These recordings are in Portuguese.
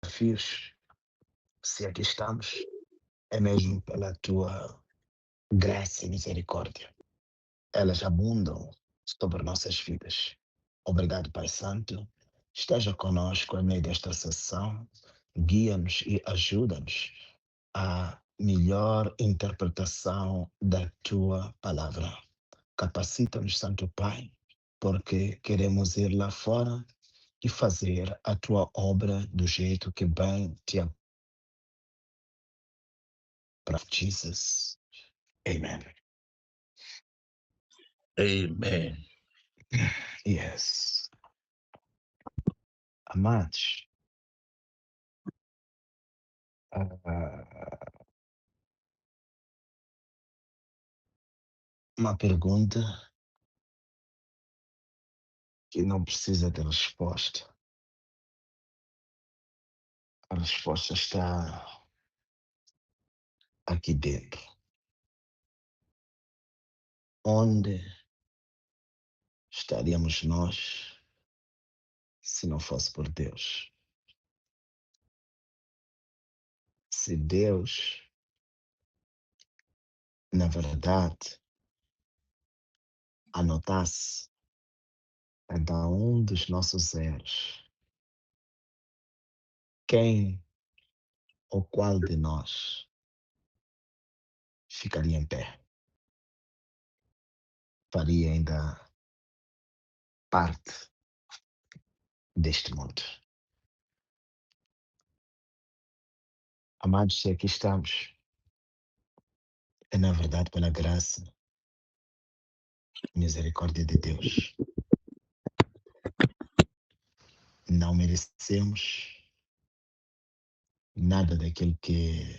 desafios, se aqui estamos, é mesmo pela tua graça e misericórdia. Elas abundam sobre nossas vidas. Obrigado, Pai Santo. Esteja conosco em meio desta sessão. Guia-nos e ajuda-nos a melhor interpretação da tua palavra. Capacita-nos, Santo Pai, porque queremos ir lá fora e fazer a tua obra do jeito que bem te apraz. Jesus. Amen. Amen. Yes. Amados, ah, uma pergunta que não precisa de resposta. A resposta está aqui dentro. Onde estaríamos nós se não fosse por Deus? Se Deus, na verdade, anotasse cada um dos nossos erros, quem ou qual de nós ficaria em pé? Faria ainda parte deste mundo? Amados, se aqui estamos, é na verdade pela graça e misericórdia de Deus. Não merecemos nada daquilo que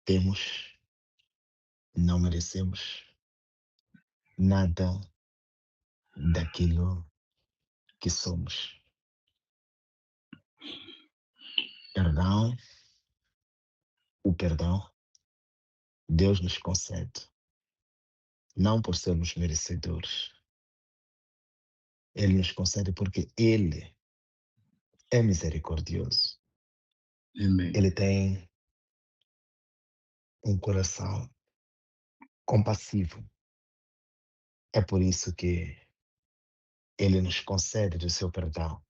temos, não merecemos nada daquilo que somos. Perdão, o perdão, Deus nos concede, não por sermos merecedores. Ele nos concede porque Ele é misericordioso. Amen. Ele tem um coração compassivo. É por isso que Ele nos concede do seu perdão,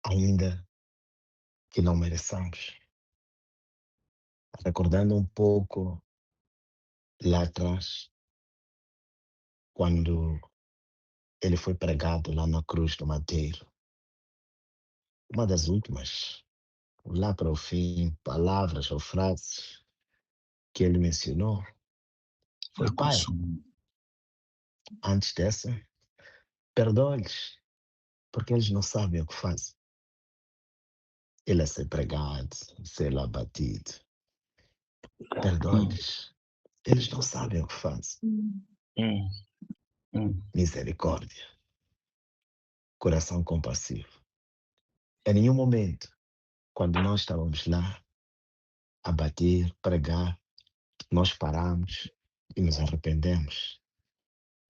ainda que não mereçamos. Recordando um pouco lá atrás, quando ele foi pregado lá na cruz do madeiro, uma das últimas, lá para o fim, palavras ou frases que ele mencionou foi: Tá Pai, consumando. antes dessa, perdoa-lhes, porque eles não sabem o que fazem. Ele a ser pregado, ser lá batido. Perdoa-lhes, eles não sabem o que fazem. Hum, hum. Misericórdia, coração compassivo. Em nenhum momento, quando nós estávamos lá a bater, pregar, nós paramos e nos arrependemos.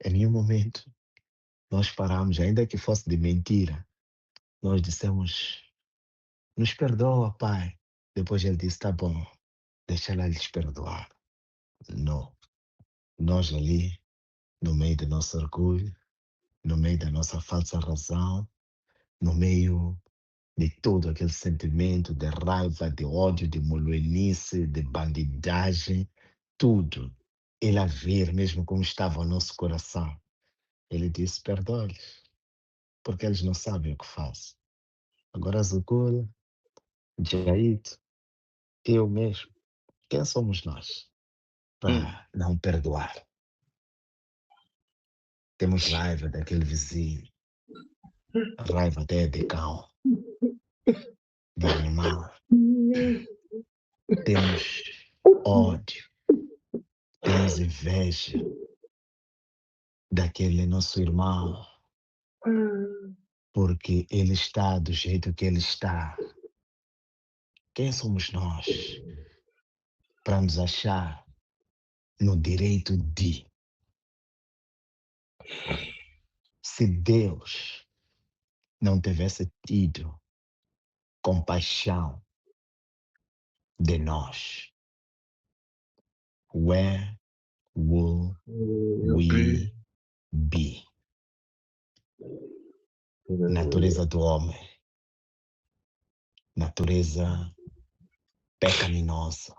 Em nenhum momento nós paramos, ainda que fosse de mentira. Nós dissemos: nos perdoa, Pai. Depois ele disse: tá bom, deixa lá eles perdoar. Não. Nós ali, no meio do nosso orgulho, no meio da nossa falsa razão, no meio de todo aquele sentimento de raiva, de ódio, de moluelice, de bandidagem, tudo. Ele a ver mesmo como estava o nosso coração. Ele disse: perdoa-lhes, porque eles não sabem o que fazem. Agora, Zucura, Jaito, eu mesmo, quem somos nós para não perdoar? Temos raiva daquele vizinho, raiva até de cão, de animal. Temos ódio, temos inveja daquele nosso irmão, porque ele está do jeito que ele está. Quem somos nós para nos achar no direito de? Se Deus não tivesse tido compaixão de nós. Where will we be? Natureza do homem, natureza pecaminosa,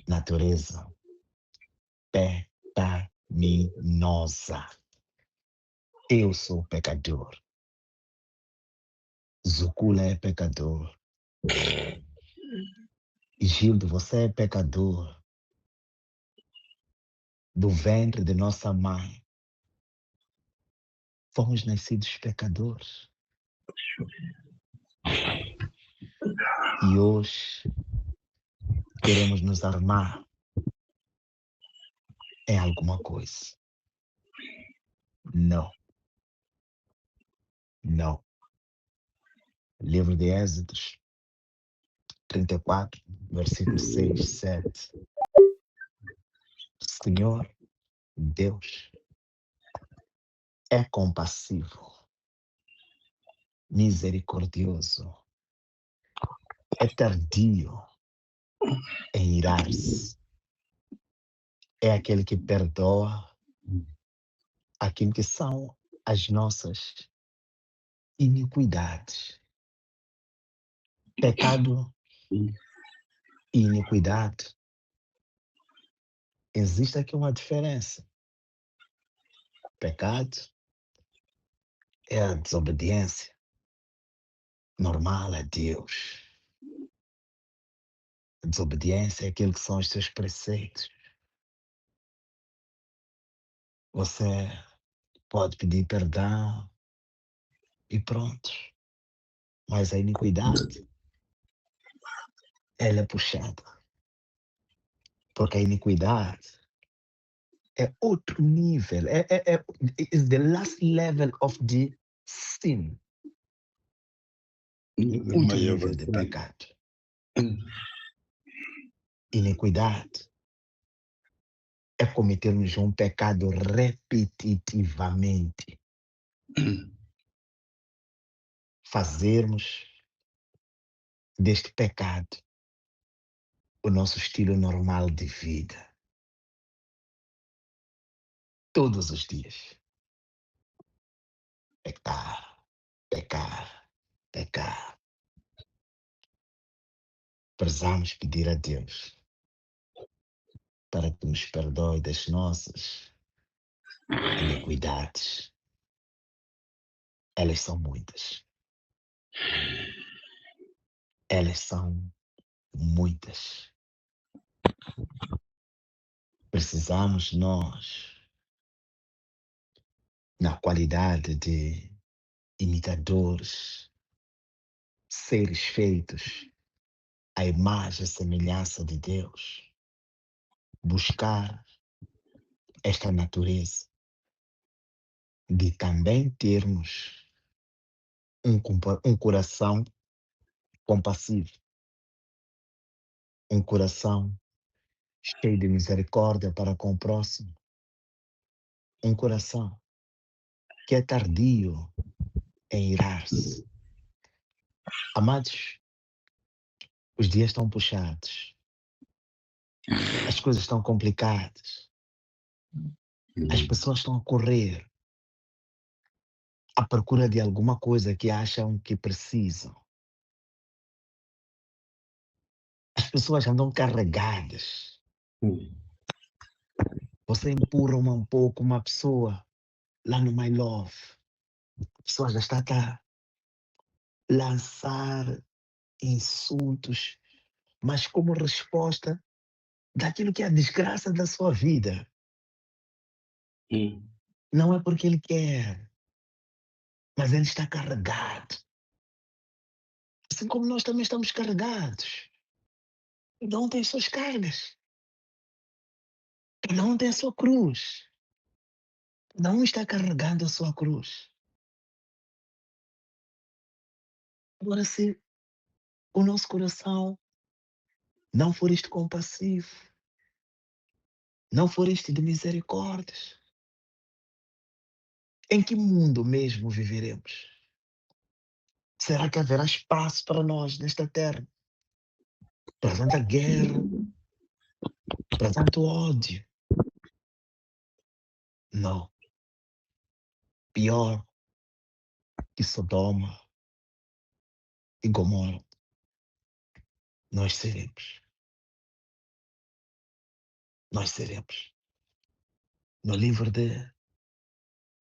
natureza pecaminosa. Eu sou pecador. Zucula é pecador. Gildo, você é pecador. Do ventre de nossa mãe, fomos nascidos pecadores. E hoje queremos nos armar em alguma coisa. Não. Não. Livro de Êxodos 34, versículo 6, 7. Senhor Deus é compassivo, misericordioso, é tardio em irar-se, é aquele que perdoa aquilo que são as nossas iniquidades. Pecado e iniquidade. Existe aqui uma diferença. Pecado é a desobediência normal a Deus. A desobediência é aquilo que são os seus preceitos. Você pode pedir perdão e pronto. Mas a iniquidade, ela é puxada. Porque a iniquidade é outro nível. Is the last level of the sin. Outro nível de pecado. Iniquidade é cometermos um pecado repetitivamente. Fazermos deste pecado o nosso estilo normal de vida. Todos os dias. Pecar, pecar, pecar. Precisamos pedir a Deus para que nos perdoe das nossas iniquidades. Elas são muitas. Elas são muitas. Precisamos nós, na qualidade de imitadores, seres feitos à imagem e semelhança de Deus, buscar esta natureza de também termos um coração compassivo, um coração cheio de misericórdia para com o próximo, um coração que é tardio em irar-se. Amados, os dias estão puxados, as coisas estão complicadas, as pessoas estão a correr à procura de alguma coisa que acham que precisam. As pessoas andam carregadas. Você empurra um pouco uma pessoa lá no My Love. A pessoa já está a lançar insultos, mas como resposta daquilo que é a desgraça da sua vida. Não é porque ele quer, mas ele está carregado. Assim como nós também estamos carregados. Cada um tem suas cargas. Cada um tem a sua cruz. Cada um está carregando a sua cruz. Agora, se o nosso coração não for este compassivo, não for este de misericórdias, em que mundo mesmo viveremos? Será que haverá espaço para nós nesta terra? Para tanta guerra, para tanto ódio? Não. Pior que Sodoma e Gomorra, nós seremos. Nós seremos. No livro de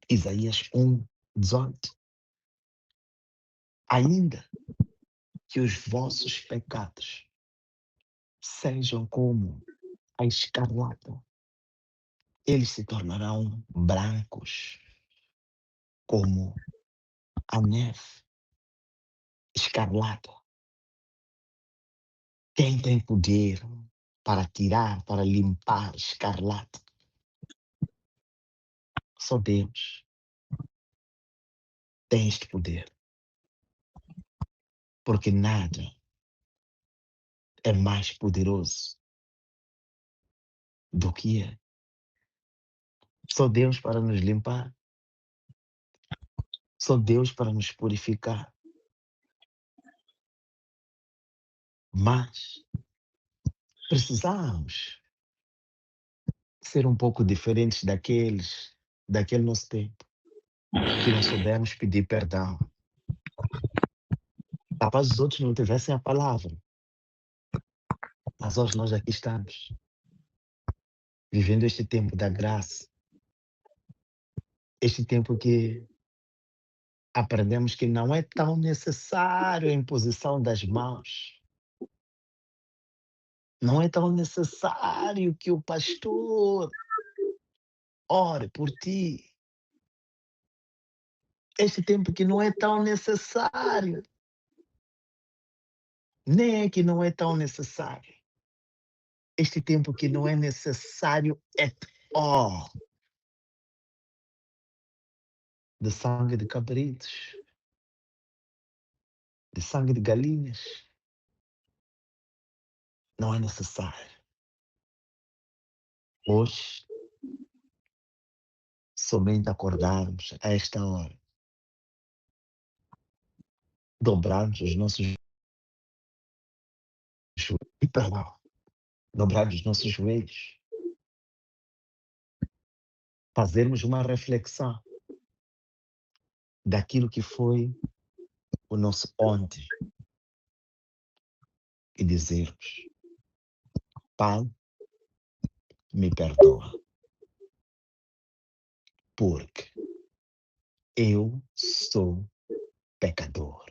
Isaías 1:18, ainda que os vossos pecados sejam como a escarlata, eles se tornarão brancos como a neve escarlata. Quem tem poder para tirar, para limpar escarlata? Só Deus tem este poder, porque nada é mais poderoso do que Ele. Só Deus para nos limpar, só Deus para nos purificar. Mas precisamos ser um pouco diferentes daquele nosso tempo, que não soubemos pedir perdão. Capaz os outros não tivessem a palavra, mas hoje nós aqui estamos, vivendo este tempo da graça, este tempo que aprendemos que não é tão necessário a imposição das mãos, não é tão necessário que o pastor ore por ti. Este tempo que não é tão necessário, nem é que não é tão necessário. Este tempo que não é necessário at all. De sangue de cabritos, de sangue de galinhas, não é necessário. Hoje, somente acordarmos a esta hora, dobrarmos os nossos joelhos, perdão, dobrarmos os nossos joelhos, fazermos uma reflexão daquilo que foi o nosso ontem e dizermos: Pai, me perdoa, porque eu sou pecador.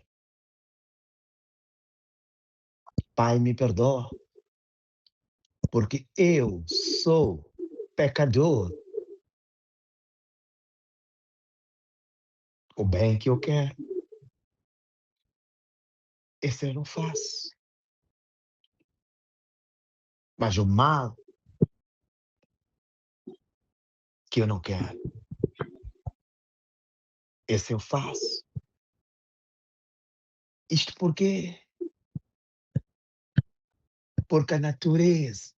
Pai, me perdoa, porque eu sou pecador. O bem que eu quero, esse eu não faço. Mas o mal que eu não quero, esse eu faço. Isto porque porque a natureza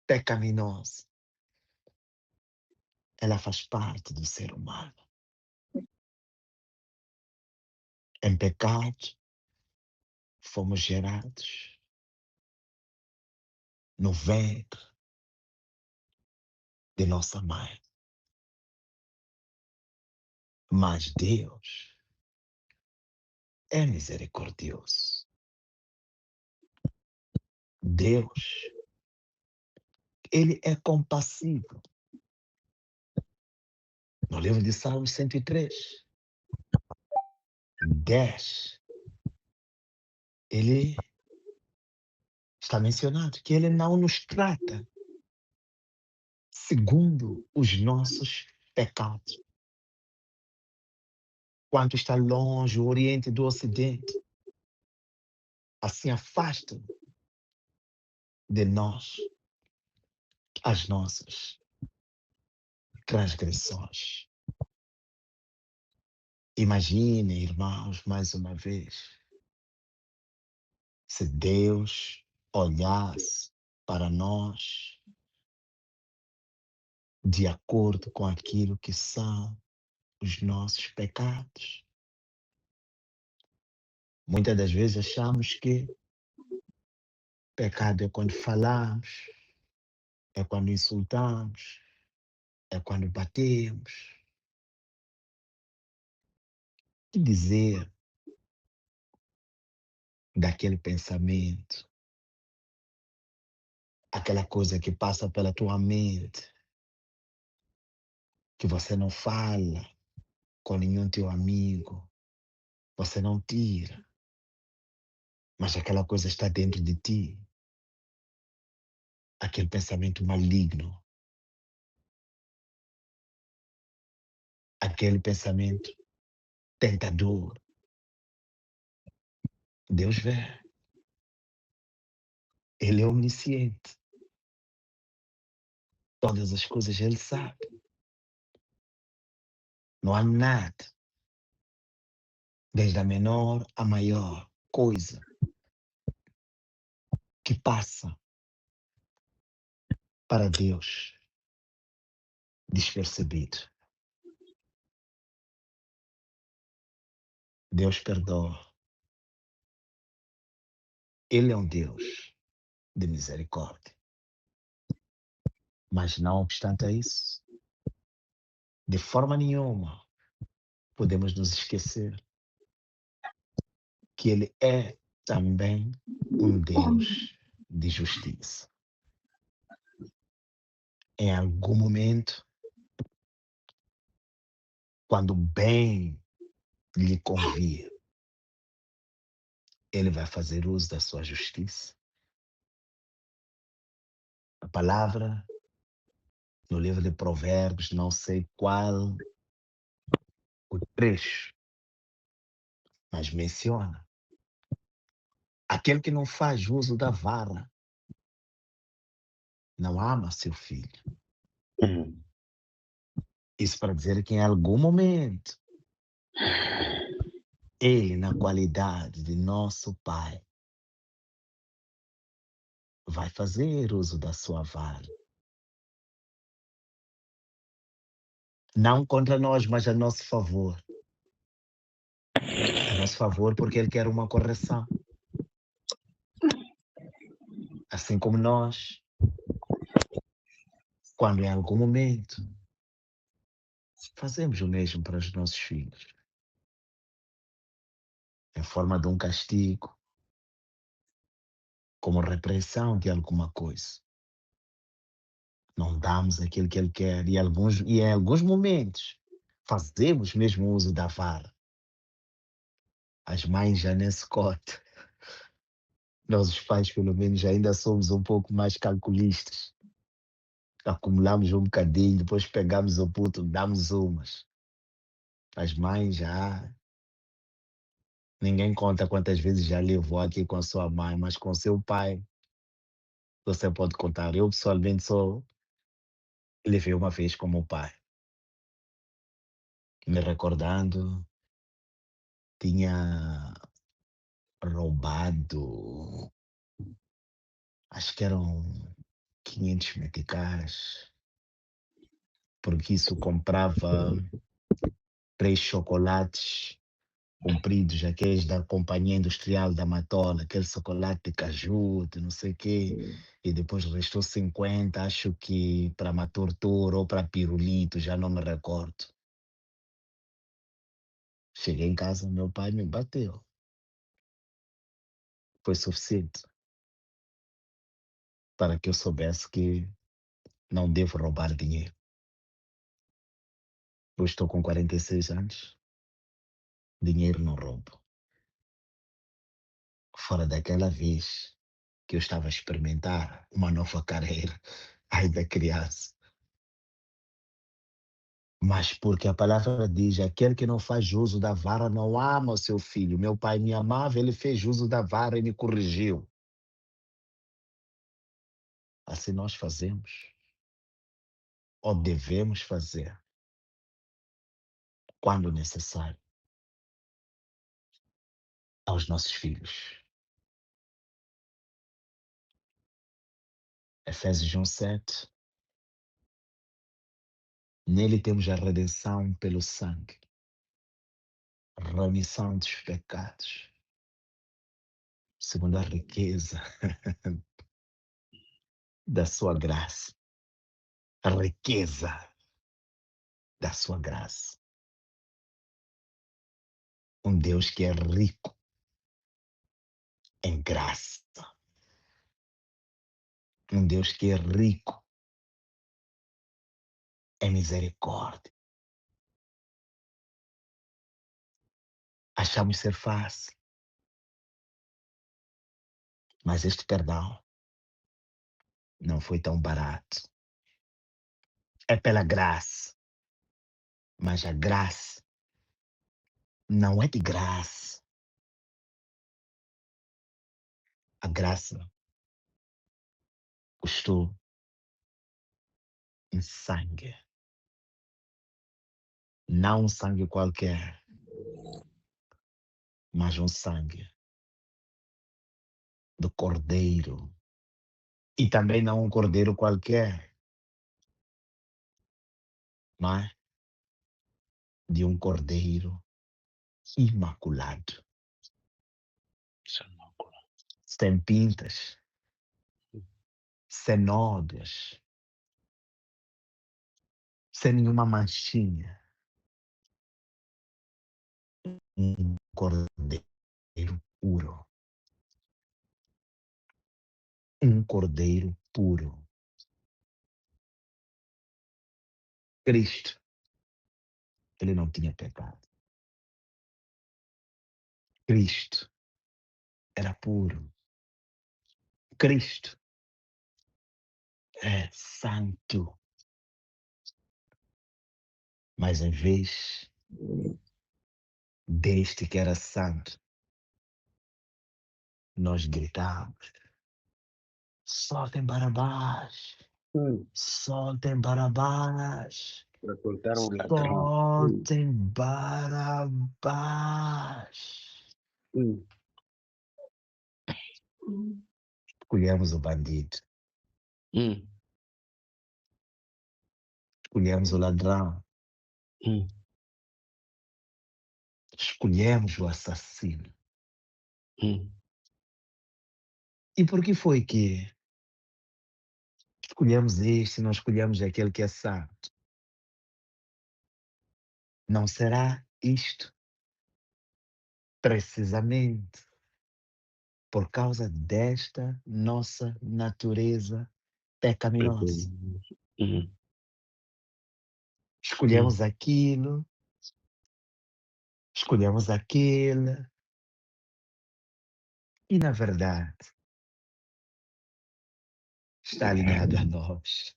pecaminosa, ela faz parte do ser humano. Em pecado, fomos gerados no ventre de nossa mãe. Mas Deus é misericordioso. Deus, ele é compassivo. No livro de Salmos 103, 10, ele está mencionado que ele não nos trata segundo os nossos pecados. Quanto está longe o Oriente do Ocidente, assim afasta de nós as nossas transgressões. Imagine, irmãos, mais uma vez, se Deus olhasse para nós de acordo com aquilo que são os nossos pecados. Muitas das vezes achamos que pecado é quando falamos, é quando insultamos, é quando batemos. Que dizer daquele pensamento, aquela coisa que passa pela tua mente, que você não fala com nenhum teu amigo, você não tira, mas aquela coisa está dentro de ti, aquele pensamento maligno, aquele pensamento tentador. Deus vê, Ele é onisciente, todas as coisas Ele sabe. Não há nada, desde a menor à maior coisa, que passa para Deus despercebido. Deus perdoa. Ele é um Deus de misericórdia. Mas não obstante a isso, de forma nenhuma podemos nos esquecer que Ele é também um Deus de justiça. Em algum momento, quando bem lhe convir, Ele vai fazer uso da sua justiça. A palavra no livro de Provérbios, não sei qual o trecho, mas menciona: aquele que não faz uso da vara não ama seu filho. Mm. Isso para dizer que em algum momento, Ele, na qualidade de nosso Pai, vai fazer uso da sua vara. Não contra nós, mas a nosso favor. A nosso favor porque Ele quer uma correção. Assim como nós, quando em algum momento fazemos o mesmo para os nossos filhos, em forma de um castigo, como repreensão de alguma coisa. Não damos aquilo que Ele quer e em alguns momentos fazemos mesmo uso da vara. As mães já nem se cota. Nós, os pais, pelo menos, ainda somos um pouco mais calculistas. Acumulamos um bocadinho, depois pegamos o puto, damos umas. As mães já. Ninguém conta quantas vezes já levou aqui com a sua mãe, mas com seu pai, você pode contar. Eu, pessoalmente, só levei uma vez como pai. Me recordando, tinha roubado, acho que eram 500 meticais, porque isso comprava 3 chocolates compridos, aqueles da Companhia Industrial da Matola, aquele chocolate de caju, de não sei o quê, e depois restou 50, acho que para Matortor ou para Pirulito, já não me recordo. Cheguei em casa, meu pai me bateu. Foi suficiente para que eu soubesse que não devo roubar dinheiro. Eu estou com 46 anos, dinheiro não roubo. Fora daquela vez que eu estava a experimentar uma nova carreira, ainda criança. Mas porque a palavra diz: aquele que não faz uso da vara não ama o seu filho. Meu pai me amava, ele fez uso da vara e me corrigiu. Assim nós fazemos, ou devemos fazer, quando necessário, aos nossos filhos. Efésios 1:7. Nele temos a redenção pelo sangue, remissão dos pecados, segundo a riqueza da sua graça. A riqueza da sua graça. Um Deus que é rico em graça. Um Deus que é rico em misericórdia. Achamos ser fácil, mas este perdão não foi tão barato. É pela graça, mas a graça não é de graça. A graça custou em sangue. Não um sangue qualquer, mas um sangue do Cordeiro. E também não um Cordeiro qualquer, mas de um Cordeiro imaculado, sem pintas, sem nódoas, sem nenhuma manchinha. Um Cordeiro puro. Um Cordeiro puro. Cristo, ele não tinha pecado. Cristo era puro. Cristo é santo. Mas em vez deste que era santo, nós gritamos: soltem Barabás! Hum. Soltem Barabás! Para soltar um ladrão. Soltem Barabás! Hum. Escolhemos o bandido, Hum. escolhemos o ladrão, Hum. escolhemos o assassino. Hum. E por que foi que escolhemos este e não escolhemos aquele que é santo? Não será isto precisamente por causa desta nossa natureza pecaminosa? Hum. Escolhemos aquilo, escolhemos aquele, e na verdade está alinhado a nós.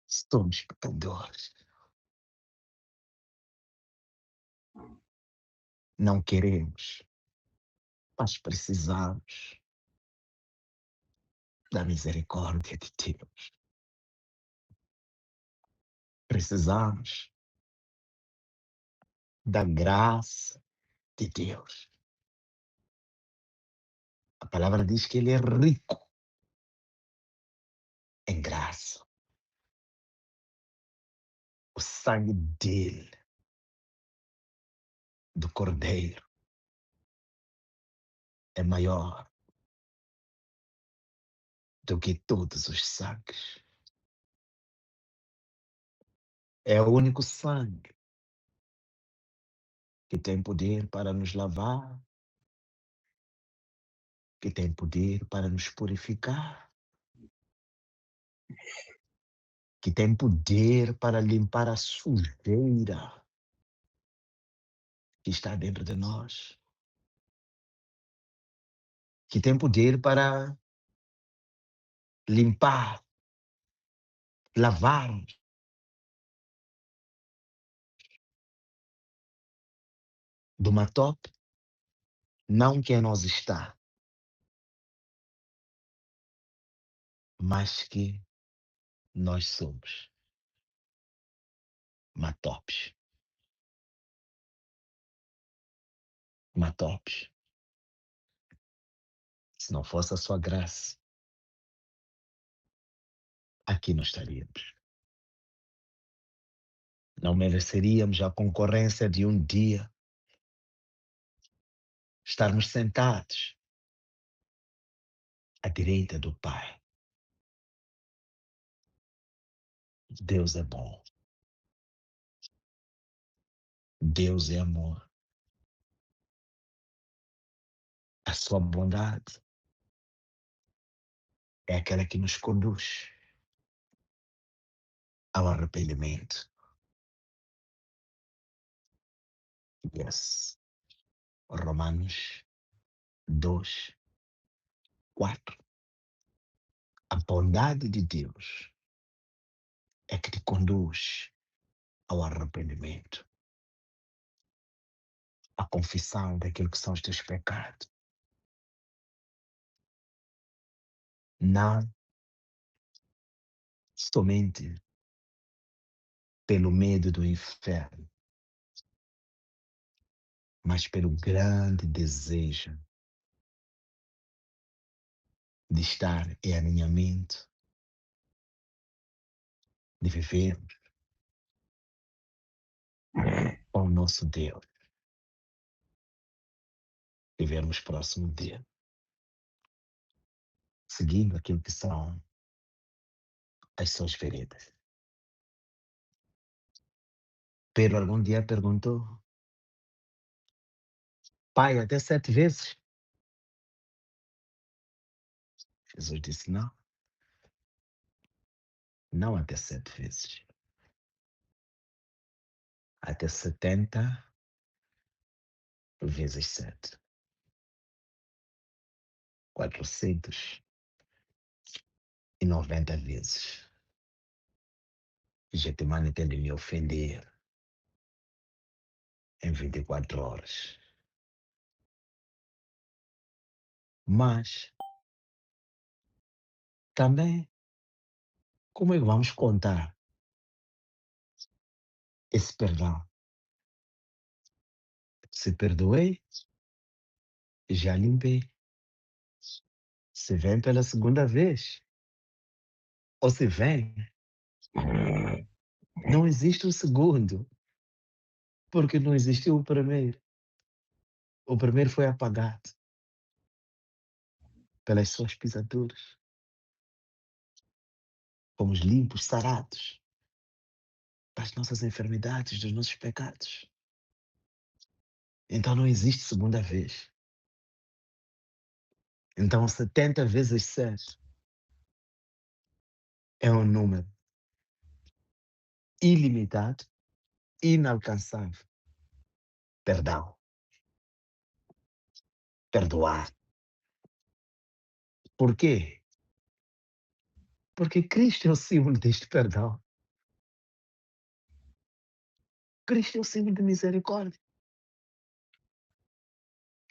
Somos pecadores. Não queremos, mas precisamos da misericórdia de Deus. Precisamos da graça de Deus. A palavra diz que Ele é rico em graça. O sangue dele, do Cordeiro, é maior do que todos os sangues. É o único sangue que tem poder para nos lavar, que tem poder para nos purificar, que tem poder para limpar a sujeira que está dentro de nós, que tem poder para limpar, lavar do uma top, não que em nós está, mas que nós somos matopes. Matopes. Se não fosse a sua graça, aqui não estaríamos. Não mereceríamos a concorrência de um dia estarmos sentados à direita do Pai. Deus é bom. Deus é amor. A sua bondade é aquela que nos conduz ao arrependimento. Yes. Romanos 2, 4. A bondade de Deus é que te conduz ao arrependimento, à confissão daquilo que são os teus pecados. Não somente pelo medo do inferno, mas pelo grande desejo de estar em alinhamento, de vivermos com o nosso Deus, vivermos próximo dele, seguindo aquilo que são as suas veredas. Pedro algum dia perguntou: Pai, até 7 vezes? Jesus disse: não, não até 7 vezes. Até 70 vezes 7. 490 vezes. Getmane tem de me ofender em 24 horas. Mas também, como é que vamos contar esse perdão? Se perdoei, já limpei. Se vem pela segunda vez, ou se vem, não existe o segundo, porque não existiu o primeiro. O primeiro foi apagado pelas suas pisaduras. Fomos limpos, sarados das nossas enfermidades, dos nossos pecados. Então não existe segunda vez. Então 70 vezes 7 é um número ilimitado, inalcançável. Perdão. Perdoar. Por quê? Porque Cristo é o símbolo deste perdão. Cristo é o símbolo de misericórdia.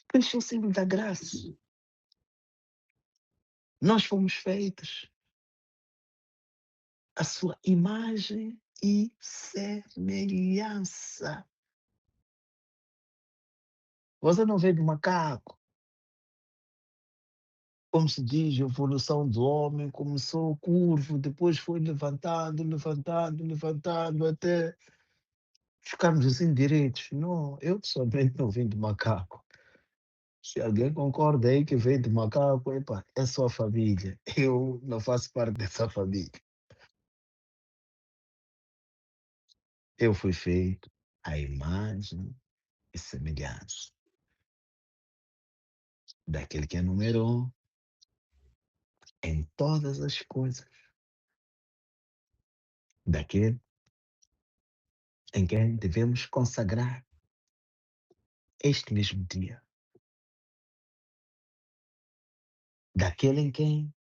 Cristo é o símbolo da graça. Nós fomos feitos à sua imagem e semelhança. Você não veio de macaco. Como se diz, a evolução do homem começou curvo, depois foi levantando, levantando, levantando, até ficarmos assim direitos. Não, eu pessoalmente não vim de macaco. Se alguém concorda aí que veio de macaco, epa, é sua família. Eu não faço parte dessa família. Eu fui feito à imagem e semelhança daquele que é número 1 em todas as coisas, daquele em quem devemos consagrar este mesmo dia, daquele em quem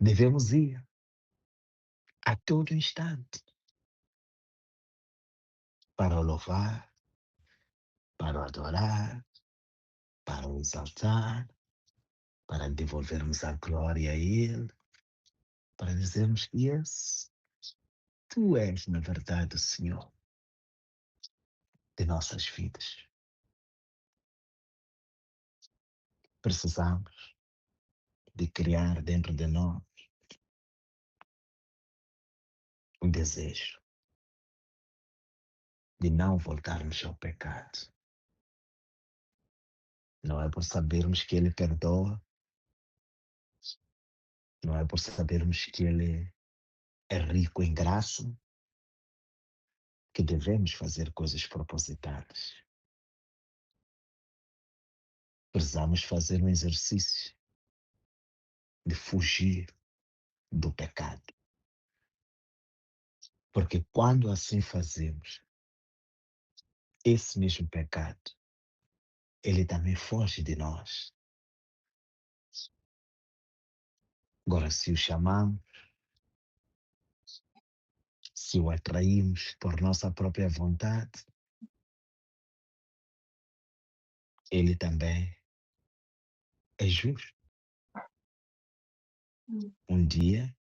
devemos ir a todo instante para o louvar, para o adorar, para o exaltar, para devolvermos a glória a Ele, para dizermos: Yes, Tu és, na verdade, o Senhor de nossas vidas. Precisamos de criar dentro de nós um desejo de não voltarmos ao pecado. Não é por sabermos que Ele perdoa, não é por sabermos que Ele é rico em graça, que devemos fazer coisas propositadas. Precisamos fazer um exercício de fugir do pecado. Porque quando assim fazemos, esse mesmo pecado, ele também foge de nós. Agora, se o chamamos, se o atraímos por nossa própria vontade, ele também é justo. Um dia,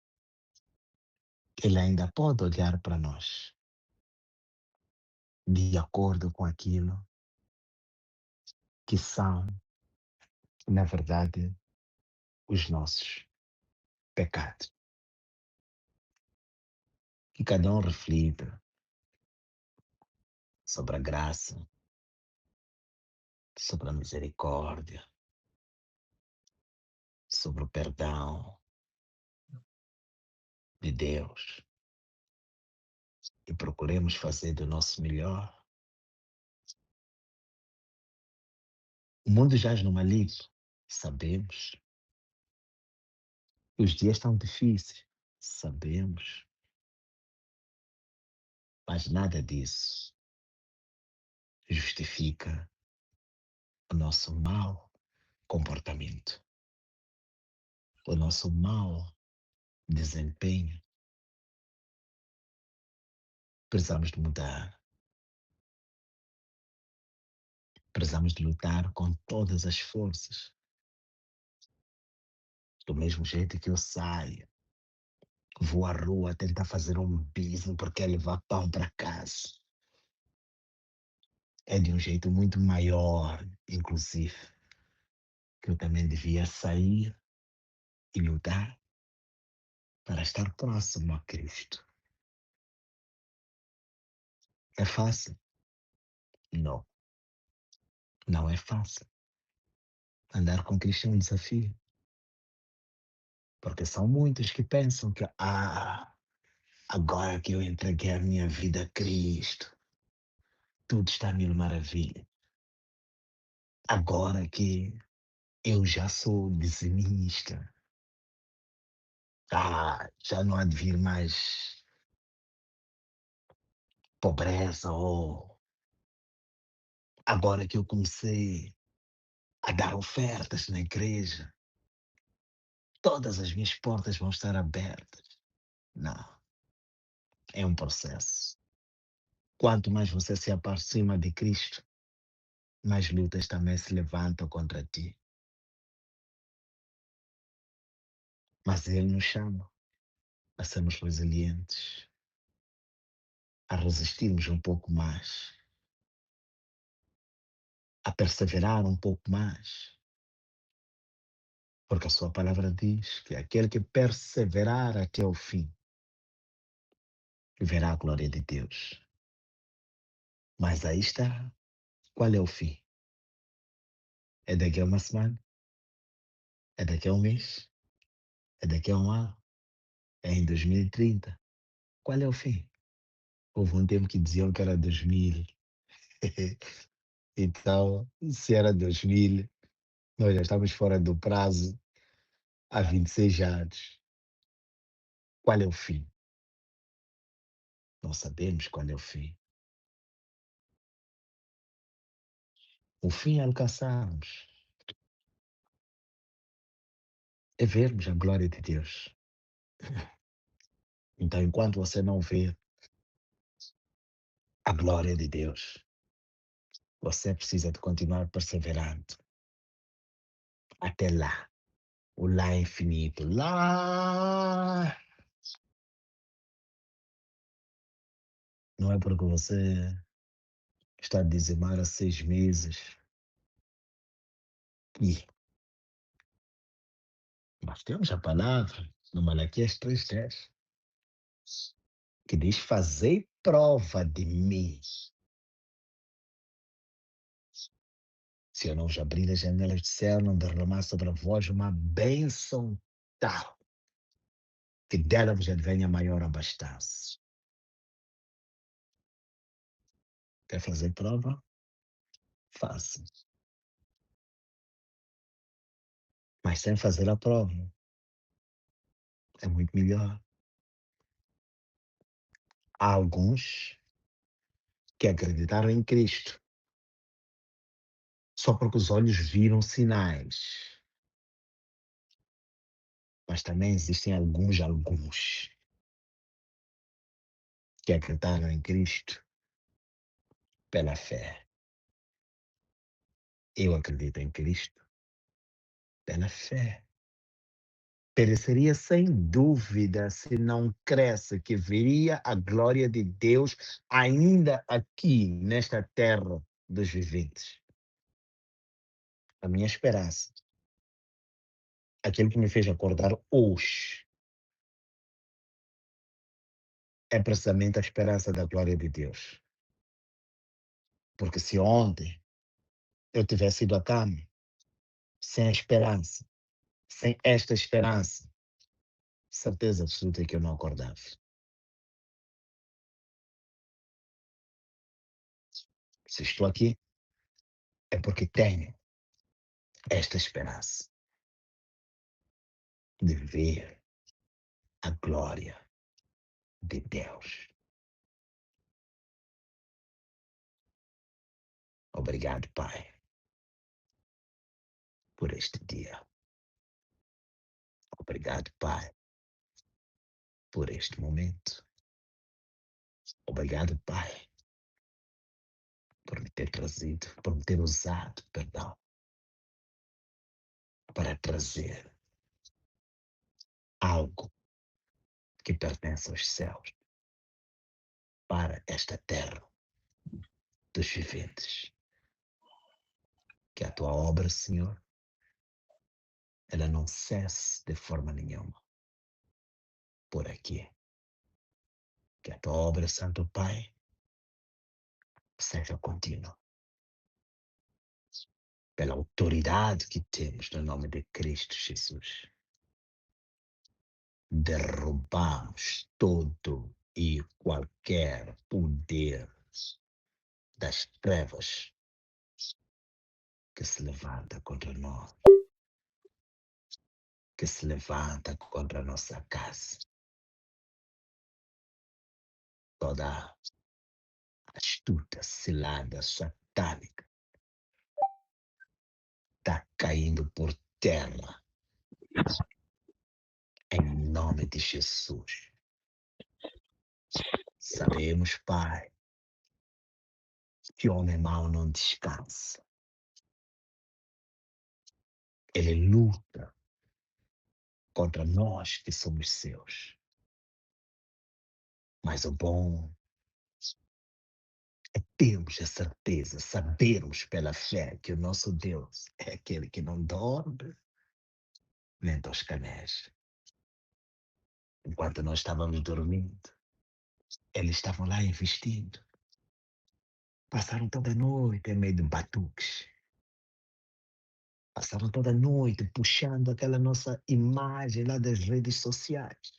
ele ainda pode olhar para nós de acordo com aquilo que são, na verdade, os nossos pecados. Que cada um reflita sobre a graça, sobre a misericórdia, sobre o perdão de Deus e procuremos fazer do nosso melhor. O mundo jaz no maligno, sabemos. Os dias estão difíceis, sabemos. Mas nada disso justifica o nosso mau comportamento, o nosso mau desempenho. Precisamos de mudar. Precisamos de lutar com todas as forças. Do mesmo jeito que eu saio, vou à rua tentar fazer um business porque é levar pão para casa. É de um jeito muito maior, inclusive, que eu também devia sair e lutar para estar próximo a Cristo. É fácil? Não, não é fácil. Andar com Cristo é um desafio, porque são muitos que pensam que, agora que eu entreguei a minha vida a Cristo, tudo está mil maravilha. Agora que eu já sou dizimista, já não há de vir mais pobreza, ou agora que eu comecei a dar ofertas na igreja, todas as minhas portas vão estar abertas. Não, é um processo. Quanto mais você se aproxima de Cristo, mais lutas também se levantam contra ti. Mas Ele nos chama a sermos resilientes, a resistirmos um pouco mais, a perseverar um pouco mais. Porque a sua palavra diz que aquele que perseverar até o fim verá a glória de Deus. Mas aí está. Qual é o fim? É daqui a uma semana? É daqui a um mês? É daqui a um ano? É em 2030? Qual é o fim? Houve um tempo que diziam que era 2000. Então, se era 2000, nós já estamos fora do prazo há 26 anos. Qual é o fim? Não sabemos qual é o fim. O fim é alcançarmos, é vermos a glória de Deus. Então, enquanto você não vê a glória de Deus, você precisa de continuar perseverando até lá. O lá é infinito. Lá não é porque você está a dizimar há 6 meses. E nós temos a palavra no Malaquias 3:10 que diz: fazei prova de mim Se eu não vos abrir as janelas do céu, não derramar sobre vós uma bênção tal, que dela vos advenha maior abastança. Quer fazer prova? Faça. Mas sem fazer a prova, é muito melhor. Há alguns que acreditaram em Cristo só porque os olhos viram sinais. Mas também existem alguns que acreditaram em Cristo pela fé. Eu acredito em Cristo pela fé. Pereceria sem dúvida se não cresce que veria a glória de Deus ainda aqui nesta terra dos viventes. A minha esperança, aquilo que me fez acordar hoje, é precisamente a esperança da glória de Deus. Porque se ontem eu tivesse ido à cama sem a esperança, sem esta esperança, certeza absoluta que eu não acordava. Se estou aqui, é porque tenho esta esperança de ver a glória de Deus. Obrigado, Pai, por este dia. Obrigado, Pai, por este momento. Obrigado, Pai, por me ter trazido, por me ter usado, perdão, para trazer algo que pertence aos céus para esta terra dos viventes. Que a tua obra, Senhor, ela não cesse de forma nenhuma por aqui. Que a tua obra, Santo Pai, seja contínua. Pela autoridade que temos no nome de Cristo Jesus. Derrubamos todo e qualquer poder das trevas que se levanta contra nós, que se levanta contra a nossa casa. Toda astuta, cilada, satânica está caindo por terra. Em nome de Jesus. Sabemos, Pai, que o homem mau não descansa. Ele luta contra nós que somos seus. Mas o bom é termos a certeza, sabermos pela fé que o nosso Deus é aquele que não dorme nem toscaneja. Enquanto nós estávamos dormindo, eles estavam lá investindo. Passaram toda a noite em meio de batuques. Passaram toda a noite puxando aquela nossa imagem lá das redes sociais.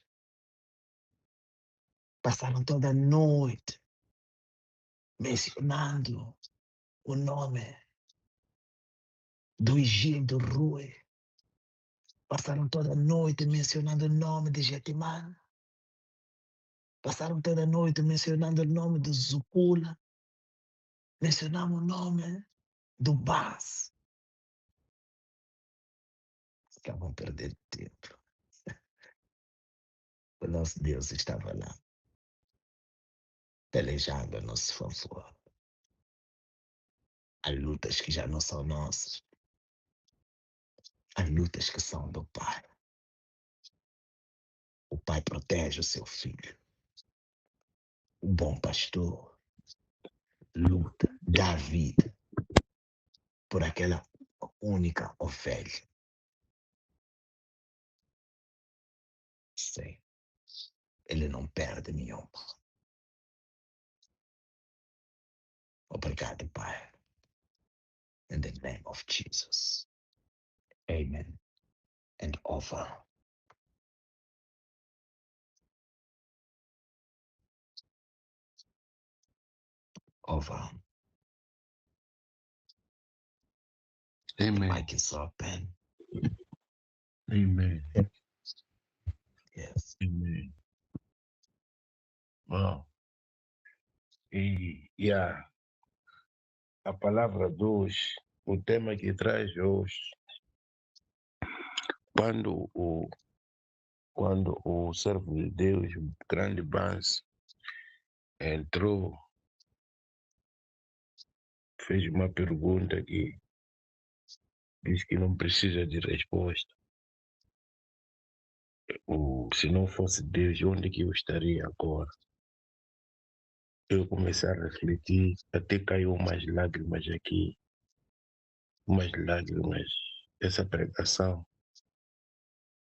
Passaram toda a noite mencionando o nome do Egídio Rui. Passaram toda a noite mencionando o nome de Jetimano. Passaram toda a noite mencionando o nome do Zucula. Mencionamos o nome do Bas. Ficavam perdendo tempo. O nosso Deus estava lá, pelejando a nosso favor. Há lutas que já não são nossas. Há lutas que são do Pai. O Pai protege o seu filho. O bom pastor luta, dá vida por aquela única ovelha. Sim, ele não perde nenhuma. Obrigado, Pai. In the name of Jesus. Amen. And over. Over. Amen. The mic is open. Amen. Yes. Amen. Wow. E a palavra de hoje, o tema que traz hoje, quando o servo de Deus, o grande Bans, entrou, fez uma pergunta que diz que não precisa de resposta. Se não fosse Deus, onde que eu estaria agora? Eu comecei a refletir, até caiu umas lágrimas aqui, umas lágrimas. Essa pregação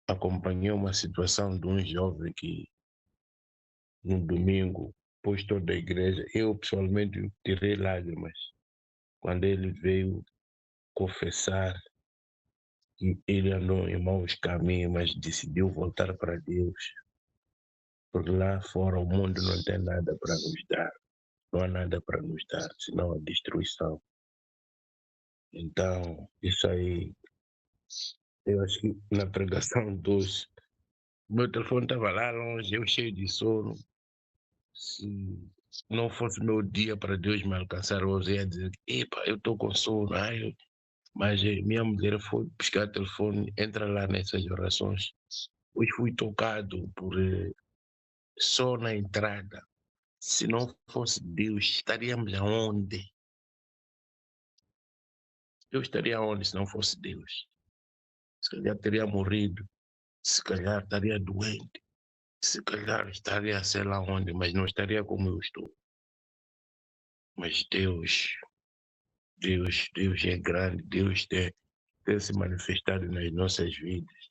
acompanhou uma situação de um jovem que, no domingo, pôs toda a igreja, eu pessoalmente tirei lágrimas, quando ele veio confessar que ele andou em maus caminhos, mas decidiu voltar para Deus. Porque lá fora o mundo não tem nada para nos dar. Não há nada para nos dar, senão a destruição. Então, isso aí, eu acho que na pregação dos... O meu telefone estava lá longe, eu cheio de sono. Se não fosse meu dia para Deus me alcançar, eu ia dizer, epa, eu estou com sono. Mas minha mulher foi buscar o telefone, entra lá nessas orações. Hoje fui tocado por só na entrada. Se não fosse Deus, estaríamos aonde? Eu estaria onde se não fosse Deus? Se calhar teria morrido, se calhar estaria doente, se calhar estaria sei lá onde, mas não estaria como eu estou. Mas Deus é grande, Deus tem se manifestado nas nossas vidas.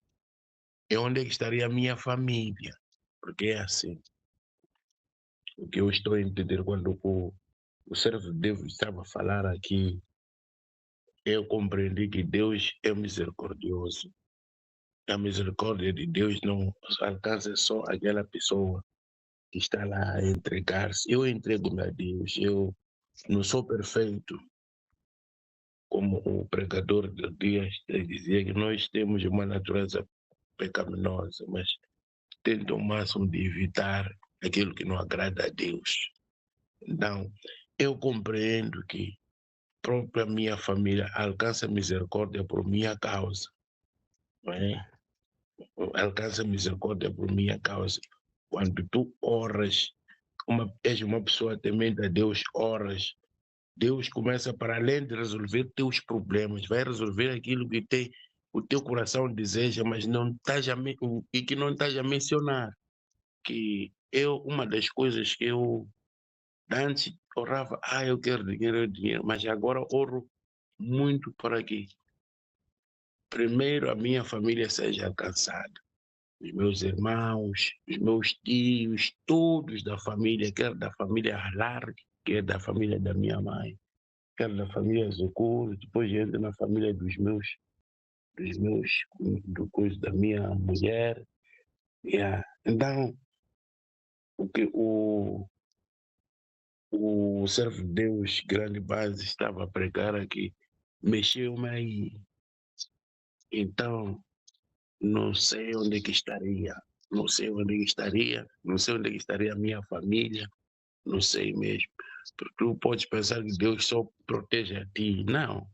E onde é que estaria a minha família? Porque é assim. O que eu estou a entender quando o servo de Deus estava a falar aqui, eu compreendi que Deus é misericordioso. A misericórdia de Deus não alcança só aquela pessoa que está lá a entregar-se. Eu entrego-me a Deus, eu não sou perfeito, como o pregador de Dias dizia que nós temos uma natureza pecaminosa, mas tento ao máximo de evitar aquilo que não agrada a Deus. Então, eu compreendo que a própria minha família alcança misericórdia por minha causa, não é? Alcança misericórdia por minha causa. Quando tu oras, és uma pessoa temente a Deus, oras, Deus começa, para além de resolver teus problemas, vai resolver aquilo que o teu coração deseja, mas não estás e que não estás a mencionar. Que uma das coisas que eu antes orava, eu quero dinheiro, mas agora oro muito para que primeiro a minha família seja alcançada. Os meus irmãos, os meus tios, todos da família, quer da família Halar, quer da família da minha mãe, quer da família Zucur, depois entra na família da minha mulher. Então, o servo de Deus, grande base, estava a pregar aqui, mexeu-me aí. Então, não sei onde que estaria, não sei onde que estaria, não sei onde que estaria a minha família, não sei mesmo. Porque tu podes pensar que Deus só protege a ti. Não.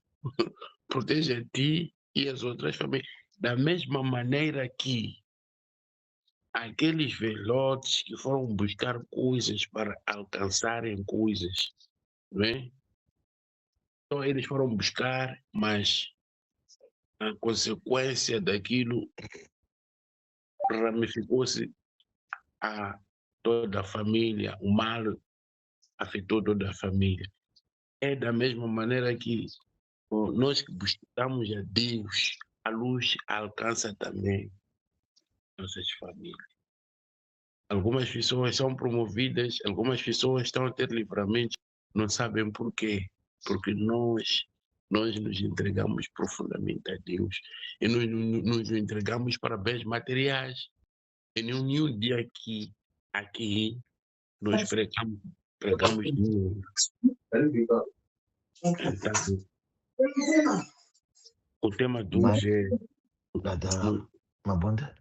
Protege a ti e as outras famílias. Da mesma maneira que aqueles velhotes que foram buscar coisas para alcançarem coisas, não é? Então eles foram buscar, mas a consequência daquilo ramificou-se a toda a família, o mal afetou toda a família. É da mesma maneira que nós que buscamos a Deus, a luz alcança também nossas famílias. Algumas pessoas são promovidas, algumas pessoas estão a ter livramento, não sabem por quê. Porque nós nós nos entregamos profundamente a Deus e nos entregamos para bens materiais. E nenhum dia aqui nós pregamos dinheiro. Então, o tema de Mas, hoje é nada, uma bunda,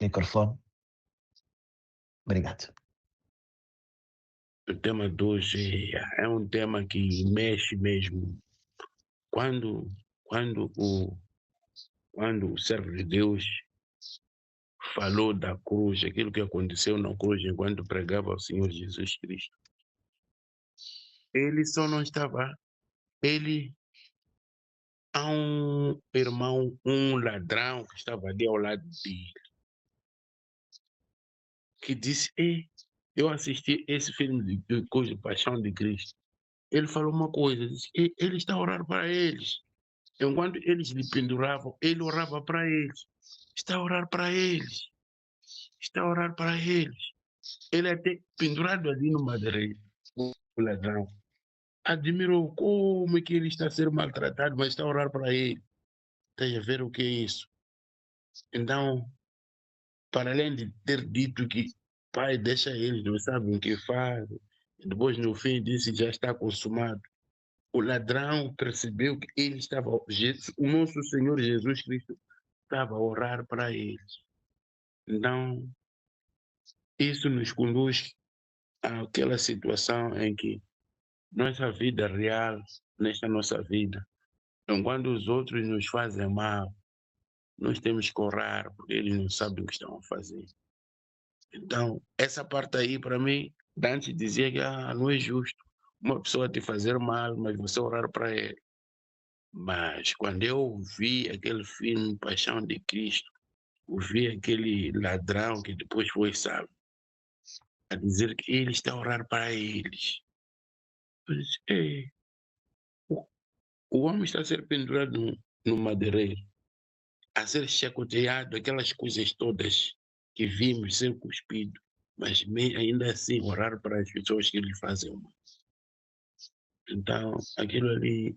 microfone. Obrigado. o tema de hoje é um tema que mexe mesmo. Quando o servo de Deus falou da cruz, aquilo que aconteceu na cruz enquanto pregava o Senhor Jesus Cristo, ele só não estava. Há um irmão, um ladrão que estava ali ao lado dele, que disse: Ei, eu assisti esse filme de coisa, Paixão de Cristo. Ele falou uma coisa, disse: Ele está a orar para eles. Enquanto eles lhe penduravam, ele orava para eles. Está a orar para eles. Está a orar para eles. Ele até pendurado ali no madeireiro, o ladrão. Admirou como é que ele está a ser maltratado, mas está a orar para ele. Está a ver o que é isso? Então, para além de ter dito que pai, deixa eles, não sabem o que fazem, depois no fim disse já está consumado. O ladrão percebeu que ele estava, o nosso Senhor Jesus Cristo estava a orar para eles. Então, isso nos conduz àquela situação em que nossa vida real, nesta nossa vida, enquanto os outros nos fazem mal, nós temos que orar, porque eles não sabem o que estão a fazer. Então, essa parte aí, para mim, Dante dizia que não é justo uma pessoa te fazer mal, mas você orar para ele. Mas quando eu vi aquele filme Paixão de Cristo, ouvi aquele ladrão que depois foi salvo, a dizer que ele está a orar para eles. Eu disse: Ei, o homem está a ser pendurado no madeireiro, a ser chacoteado, aquelas coisas todas que vimos ser cuspido, mas ainda assim orar para as pessoas que lhe fazem mal. Então, aquilo ali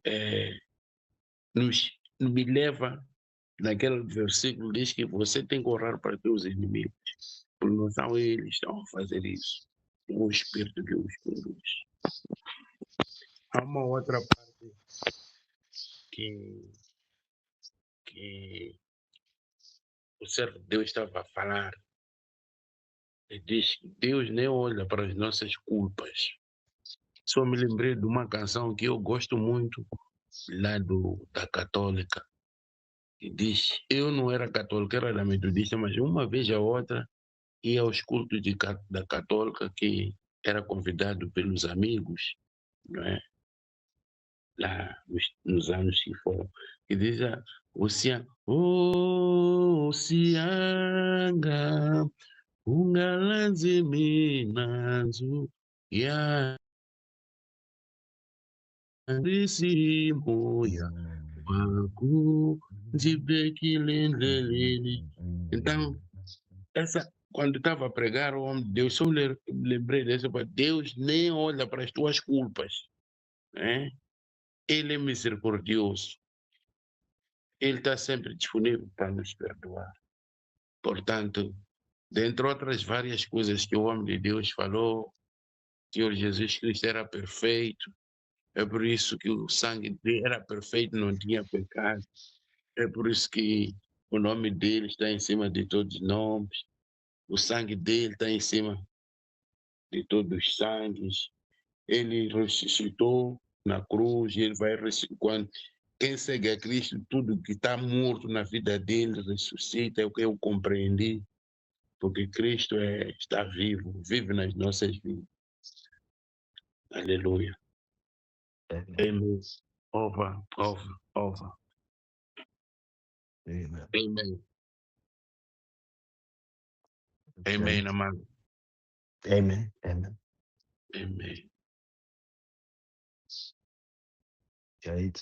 me leva naquele versículo, diz que você tem que orar para teus inimigos, porque não são eles que estão a fazer isso, é o Espírito que os conduz. Há uma outra parte que o servo de Deus estava a falar, ele diz que Deus nem olha para as nossas culpas. Só me lembrei de uma canção que eu gosto muito, lá da Católica, que diz: eu não era católico, era da metodista, mas uma vez a outra ia aos cultos da Católica, que era convidado pelos amigos, não é? Lá nos anos que foram, que diz: Oceanga, ungalanze minazo, ya moya waku, lelele. Então, quando estava a pregar o homem de Deus, só lembrei dessa, Deus nem olha para as tuas culpas, né? Ele é misericordioso, ele está sempre disponível para nos perdoar. Portanto, dentre outras várias coisas que o homem de Deus falou, o Senhor Jesus Cristo era perfeito, é por isso que o sangue dele era perfeito, não tinha pecado, é por isso que o nome dele está em cima de todos os nomes, o sangue dele está em cima de todos os sangues. Ele ressuscitou na cruz, ele vai ressuscitar. Quem segue a Cristo, tudo que está morto na vida dele ressuscita, é o que eu compreendi, porque Cristo está vivo, vive nas nossas vidas. Aleluia. Amen. Over. Amen. Amen. Amen, amado. Amen. Amen. Amen. Jade.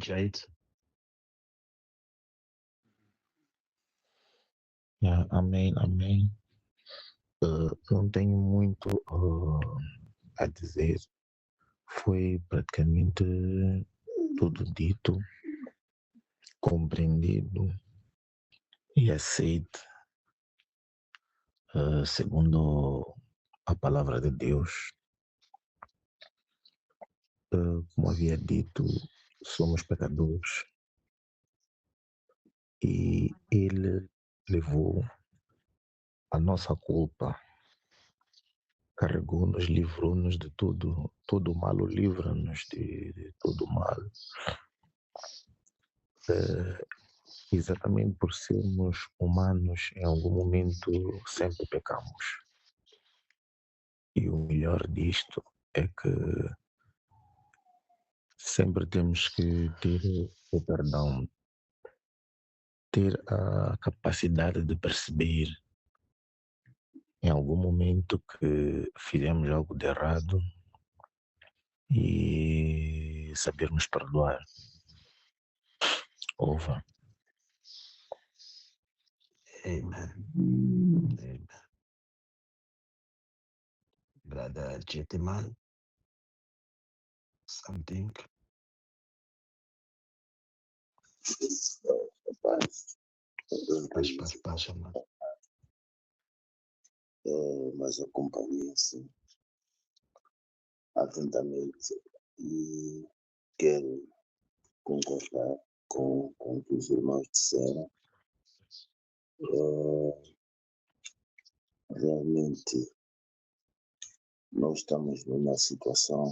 Jade. Amém, amém. Não tenho muito a dizer. Foi praticamente tudo dito, compreendido e aceito, segundo a palavra de Deus. Como havia dito, somos pecadores e Ele levou a nossa culpa, carregou-nos, livrou-nos de todo o mal, livra-nos de todo o mal. Exatamente por sermos humanos, em algum momento sempre pecamos. E o melhor disto é que sempre temos que ter o perdão, ter a capacidade de perceber em algum momento que fizemos algo de errado e sabermos perdoar. Over. Amen. Amen. Brother Gentleman, something. Paz, mano. Mas acompanhei assim atentamente e quero concordar com o que os irmãos disseram. Realmente nós estamos numa situação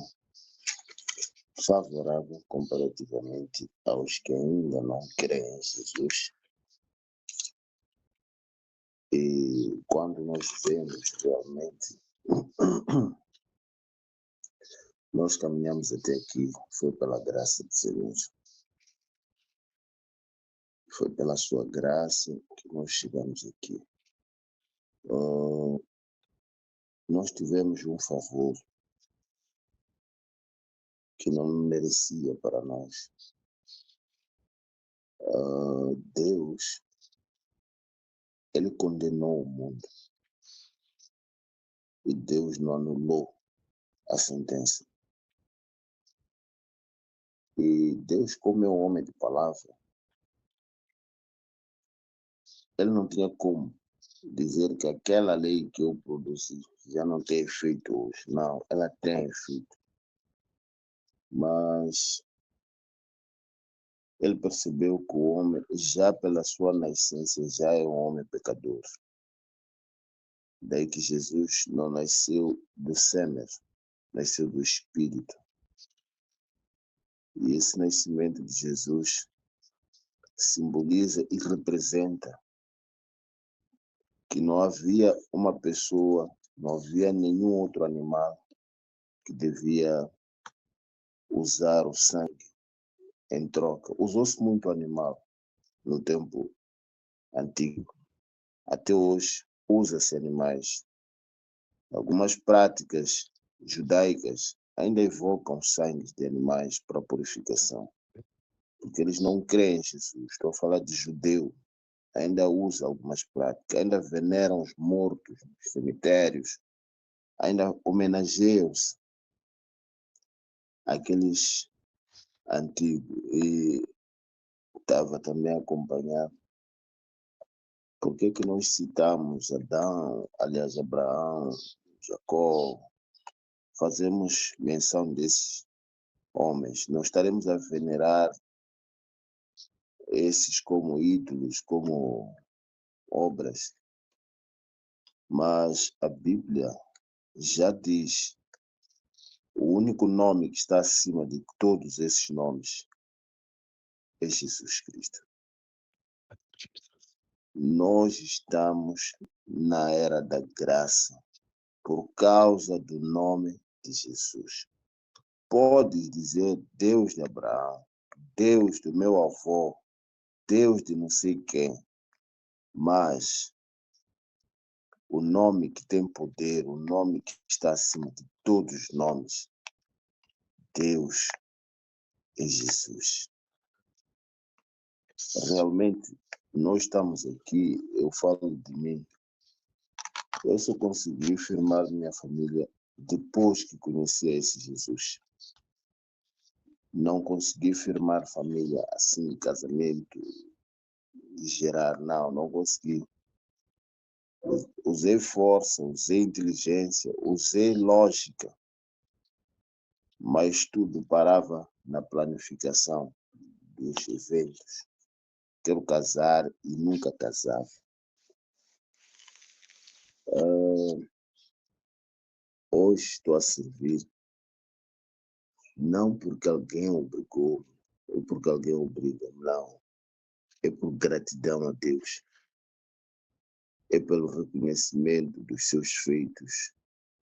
favorável comparativamente aos que ainda não creem em Jesus. E quando nós vemos realmente, nós caminhamos até aqui, foi pela graça de Deus. Foi pela sua graça que nós chegamos aqui. Nós tivemos um favor que não merecia para nós. Deus, Ele condenou o mundo e Deus não anulou a sentença. E Deus, como é um homem de palavra, Ele não tinha como dizer que aquela lei que eu produzi já não tem efeito hoje. Não, ela tem efeito. Mas Ele percebeu que o homem, já pela sua nascença, já é um homem pecador. Daí que Jesus não nasceu do sêmen, nasceu do Espírito. E esse nascimento de Jesus simboliza e representa que não havia uma pessoa, não havia nenhum outro animal que devia usar o sangue em troca. Usou-se muito animal no tempo antigo. Até hoje usa-se animais. Algumas práticas judaicas ainda evocam sangue de animais para purificação, porque eles não creem em Jesus. Estou a falar de judeu. Ainda usa algumas práticas, ainda veneram os mortos nos cemitérios, ainda homenageiam-se àqueles antigos. E estava também a acompanhar por que nós citamos Adão, aliás, Abraão, Jacó, fazemos menção desses homens. Não estaremos a venerar esses como ídolos, como obras, mas a Bíblia já diz o único nome que está acima de todos esses nomes é Jesus Cristo. Nós estamos na era da graça por causa do nome de Jesus. Podes dizer Deus de Abraão, Deus do meu avô, Deus de não sei quem, mas o nome que tem poder, o nome que está acima de todos os nomes, Deus é Jesus. Realmente, nós estamos aqui, eu falo de mim, eu só consegui firmar minha família depois que conheci esse Jesus. Não consegui firmar família assim, casamento, de gerar, não consegui. Usei força, usei inteligência, usei lógica, mas tudo parava na planificação dos eventos. Quero casar e nunca casava. Hoje estou a servir, não porque alguém obrigou, ou porque alguém obriga, não. É por gratidão a Deus. É pelo reconhecimento dos seus feitos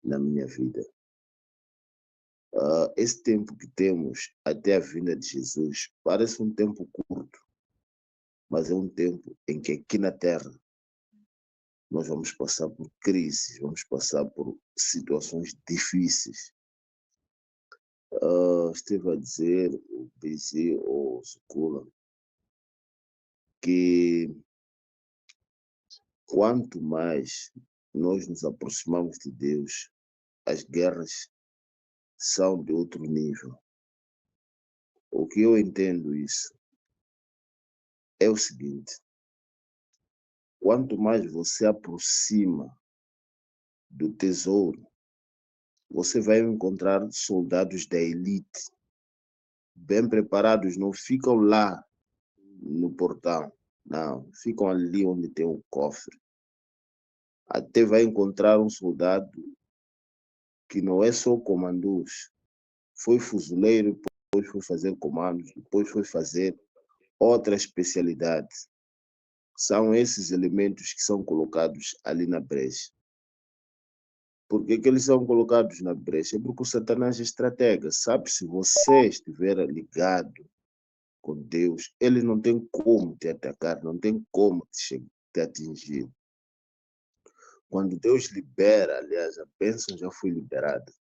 na minha vida. Esse tempo que temos até a vinda de Jesus parece um tempo curto, mas é um tempo em que aqui na Terra nós vamos passar por crises, vamos passar por situações difíceis. Esteve a dizer o BZ ou o Sukula que quanto mais nós nos aproximamos de Deus, as guerras são de outro nível. O que eu entendo isso é o seguinte: quanto mais você aproxima do tesouro, você vai encontrar soldados da elite, bem preparados, não ficam lá no portão, não, ficam ali onde tem o cofre. Até vai encontrar um soldado que não é só comandante, foi fuzileiro, depois foi fazer comandos, depois foi fazer outra especialidade. São esses elementos que são colocados ali na brecha. Por que eles são colocados na brecha? É porque o Satanás é estratega. Sabe, se você estiver ligado com Deus, ele não tem como te atacar, não tem como te atingir. Quando Deus libera, aliás, a bênção já foi liberada.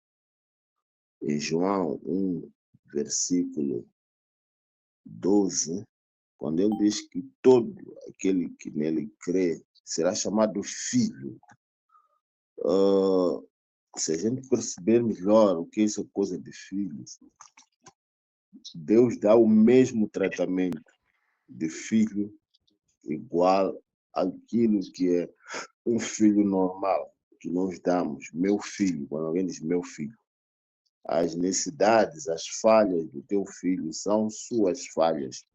Em João 1, versículo 12, quando ele diz que todo aquele que nele crê será chamado filho. Se a gente perceber melhor o que é essa coisa de filhos, Deus dá o mesmo tratamento de filho igual àquilo que é um filho normal, que nós damos, meu filho, quando alguém diz meu filho. As necessidades, as falhas do teu filho são suas falhas.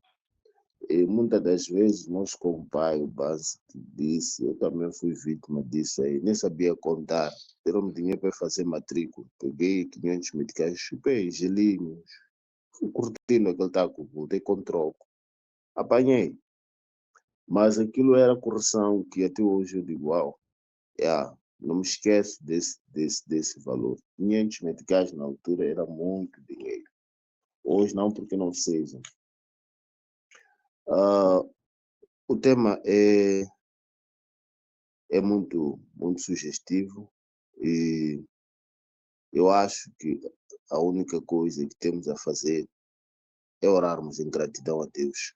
E muitas das vezes nós, como pai, o base disse, eu também fui vítima disso aí, nem sabia contar, deram-me dinheiro para fazer matrícula, peguei 500 meticais, chupei gelinhos, fui curtindo aquele taco, voltei com troco, apanhei, mas aquilo era correção que até hoje eu digo, uau, não me esqueço desse valor. 500 meticais na altura era muito dinheiro, hoje não, porque não seja. O tema é muito, muito sugestivo e eu acho que a única coisa que temos a fazer é orarmos em gratidão a Deus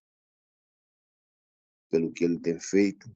pelo que Ele tem feito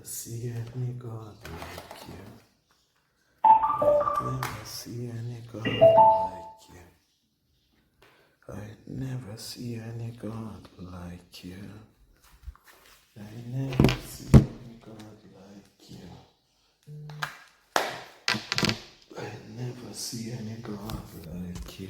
see any God like you. Never see any God like you. I never see any God like you. I never see any God like you. I never see any God like you.